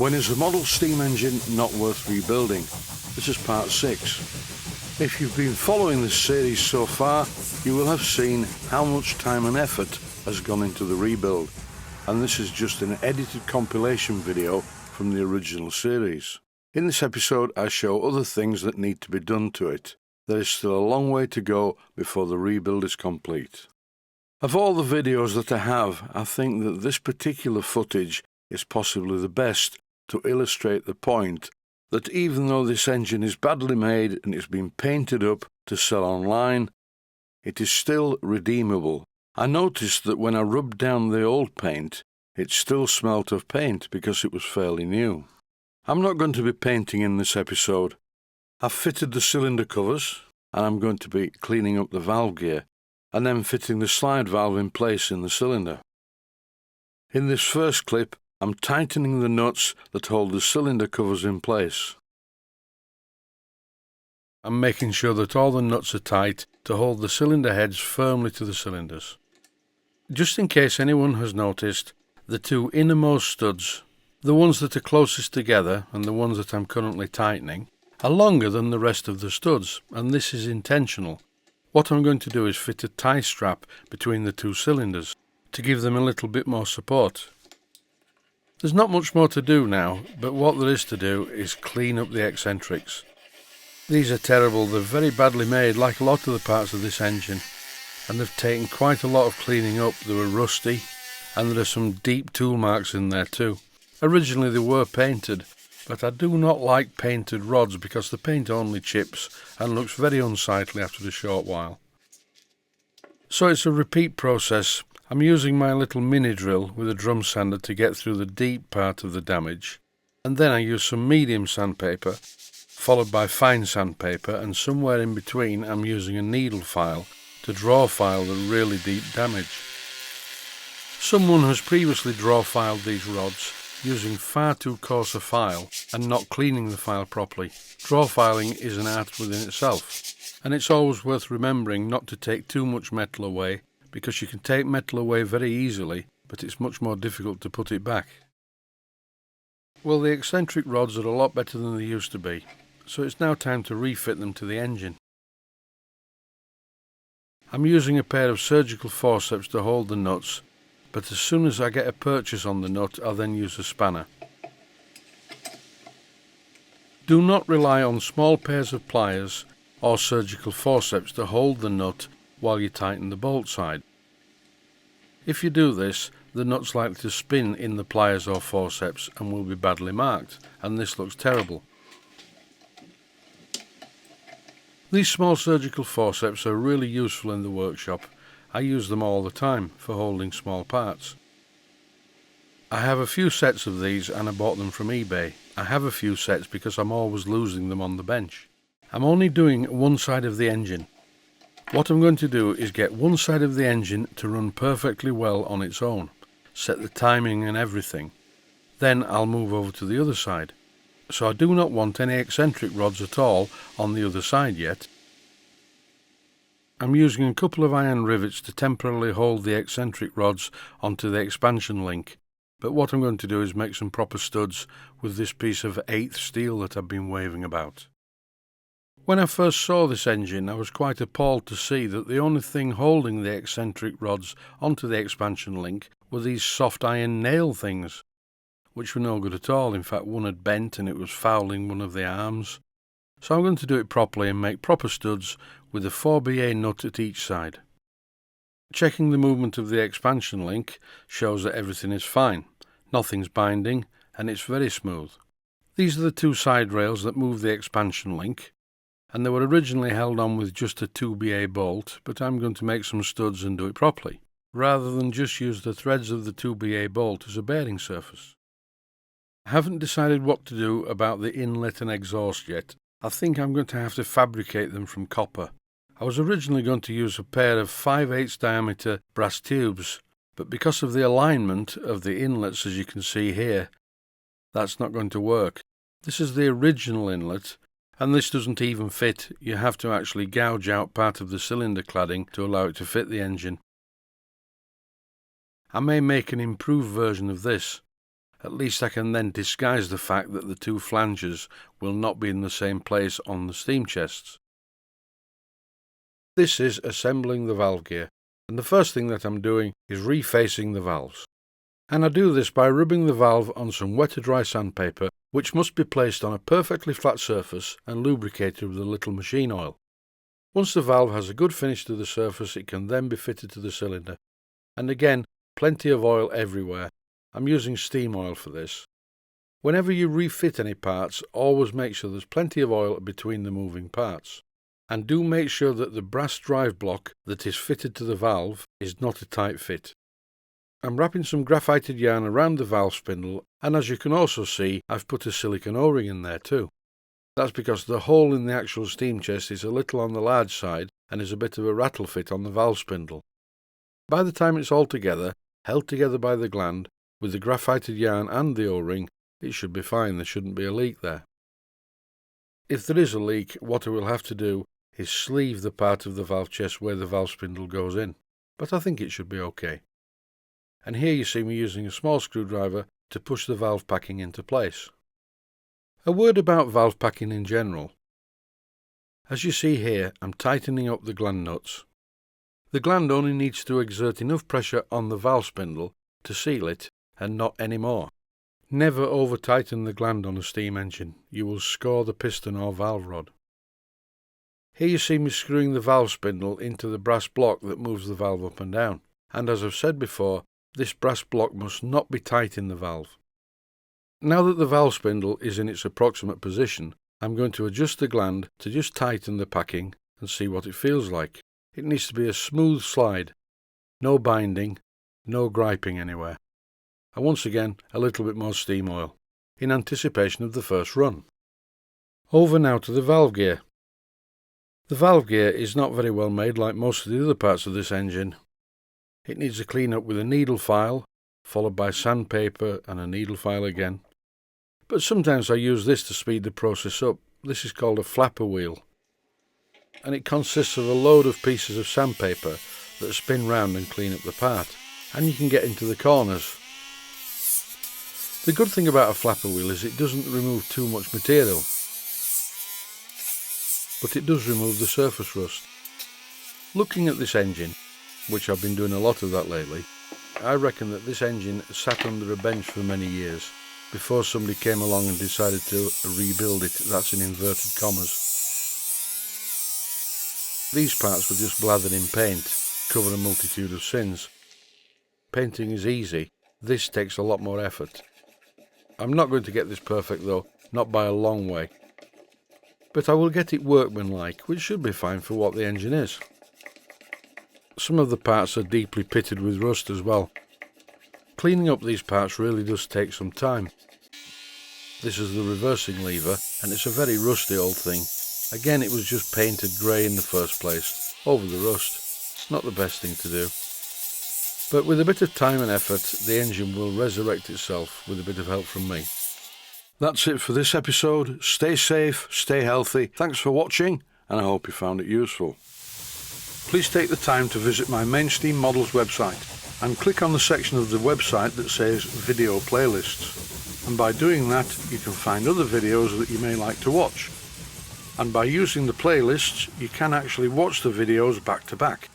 When is a model steam engine not worth rebuilding? This is part 6. If you've been following this series so far, you will have seen how much time and effort has gone into the rebuild, and this is just an edited compilation video from the original series. In this episode I show other things that need to be done to it. There is still a long way to go before the rebuild is complete. Of all the videos that I have, I think that this particular footage is possibly the best to illustrate the point that even though this engine is badly made and it's been painted up to sell online, it is still redeemable. I noticed that when I rubbed down the old paint, it still smelt of paint because it was fairly new. I'm not going to be painting in this episode. I've fitted the cylinder covers and I'm going to be cleaning up the valve gear and then fitting the slide valve in place in the cylinder. In this first clip, I'm tightening the nuts that hold the cylinder covers in place. I'm making sure that all the nuts are tight to hold the cylinder heads firmly to the cylinders. Just in case anyone has noticed, the two innermost studs, the ones that are closest together and the ones that I'm currently tightening, are longer than the rest of the studs, and this is intentional. What I'm going to do is fit a tie strap between the two cylinders to give them a little bit more support. There's not much more to do now, but what there is to do is clean up the eccentrics. These are terrible, they're very badly made like a lot of the parts of this engine, and they've taken quite a lot of cleaning up. They were rusty, and there are some deep tool marks in there too. Originally they were painted, but I do not like painted rods because the paint only chips and looks very unsightly after a short while. So it's a repeat process. I'm using my little mini drill with a drum sander to get through the deep part of the damage, and then I use some medium sandpaper, followed by fine sandpaper, and somewhere in between I'm using a needle file to draw file the really deep damage. Someone has previously draw filed these rods using far too coarse a file and not cleaning the file properly. Draw filing is an art within itself, and it's always worth remembering not to take too much metal away, because you can take metal away very easily, but it's much more difficult to put it back. Well, the eccentric rods are a lot better than they used to be, so it's now time to refit them to the engine. I'm using a pair of surgical forceps to hold the nuts, but as soon as I get a purchase on the nut, I'll then use a spanner. Do not rely on small pairs of pliers or surgical forceps to hold the nut while you tighten the bolt side. If you do this, the nut's likely to spin in the pliers or forceps and will be badly marked, and this looks terrible. These small surgical forceps are really useful in the workshop. I use them all the time for holding small parts. I have a few sets of these and I bought them from eBay. I have a few sets because I'm always losing them on the bench. I'm only doing one side of the engine. What I'm going to do is get one side of the engine to run perfectly well on its own, set the timing and everything. Then I'll move over to the other side. So I do not want any eccentric rods at all on the other side yet. I'm using a couple of iron rivets to temporarily hold the eccentric rods onto the expansion link, but what I'm going to do is make some proper studs with this piece of 1/8 steel that I've been waving about. When I first saw this engine, I was quite appalled to see that the only thing holding the eccentric rods onto the expansion link were these soft iron nail things, which were no good at all. In fact, one had bent and it was fouling one of the arms. So I'm going to do it properly and make proper studs with a 4BA nut at each side. Checking the movement of the expansion link shows that everything is fine. Nothing's binding and it's very smooth. These are the two side rails that move the expansion link, and they were originally held on with just a 2BA bolt, but I'm going to make some studs and do it properly, rather than just use the threads of the 2BA bolt as a bearing surface. I haven't decided what to do about the inlet and exhaust yet. I think I'm going to have to fabricate them from copper. I was originally going to use a pair of 5/8 diameter brass tubes, but because of the alignment of the inlets, as you can see here, that's not going to work. This is the original inlet, and this doesn't even fit. You have to actually gouge out part of the cylinder cladding to allow it to fit the engine. I may make an improved version of this. At least I can then disguise the fact that the two flanges will not be in the same place on the steam chests. This is assembling the valve gear, and the first thing that I'm doing is refacing the valves. And I do this by rubbing the valve on some wet or dry sandpaper, which must be placed on a perfectly flat surface and lubricated with a little machine oil. Once the valve has a good finish to the surface, it can then be fitted to the cylinder. And again, plenty of oil everywhere. I'm using steam oil for this. Whenever you refit any parts, always make sure there's plenty of oil between the moving parts. And do make sure that the brass drive block that is fitted to the valve is not a tight fit. I'm wrapping some graphited yarn around the valve spindle, and as you can also see, I've put a silicone O-ring in there too. That's because the hole in the actual steam chest is a little on the large side and is a bit of a rattle fit on the valve spindle. By the time it's all together, held together by the gland, with the graphited yarn and the O-ring, it should be fine, there shouldn't be a leak there. If there is a leak, what I will have to do is sleeve the part of the valve chest where the valve spindle goes in, but I think it should be okay. And here you see me using a small screwdriver to push the valve packing into place. A word about valve packing in general. As you see here, I'm tightening up the gland nuts. The gland only needs to exert enough pressure on the valve spindle to seal it, and not any more. Never over-tighten the gland on a steam engine, you will score the piston or valve rod. Here you see me screwing the valve spindle into the brass block that moves the valve up and down, and as I've said before, this brass block must not be tight in the valve. Now that the valve spindle is in its approximate position, I'm going to adjust the gland to just tighten the packing and see what it feels like. It needs to be a smooth slide, no binding, no griping anywhere. And once again, a little bit more steam oil, in anticipation of the first run. Over now to the valve gear. The valve gear is not very well made like most of the other parts of this engine. It needs a clean up with a needle file, followed by sandpaper and a needle file again. But sometimes I use this to speed the process up. This is called a flapper wheel. And it consists of a load of pieces of sandpaper that spin round and clean up the part. And you can get into the corners. The good thing about a flapper wheel is it doesn't remove too much material, but it does remove the surface rust. Looking at this engine, which I've been doing a lot of that lately, I reckon that this engine sat under a bench for many years before somebody came along and decided to rebuild it. That's in inverted commas. These parts were just blathered in paint, cover a multitude of sins. Painting is easy, this takes a lot more effort. I'm not going to get this perfect though, not by a long way. But I will get it workmanlike, which should be fine for what the engine is. Some of the parts are deeply pitted with rust as well. Cleaning up these parts really does take some time. This is the reversing lever, and it's a very rusty old thing. Again, it was just painted grey in the first place, over the rust. Not the best thing to do. But with a bit of time and effort, the engine will resurrect itself with a bit of help from me. That's it for this episode. Stay safe, stay healthy. Thanks for watching, and I hope you found it useful. Please take the time to visit my main Steam Models website and click on the section of the website that says Video Playlists. And by doing that, you can find other videos that you may like to watch. And by using the playlists, you can actually watch the videos back to back.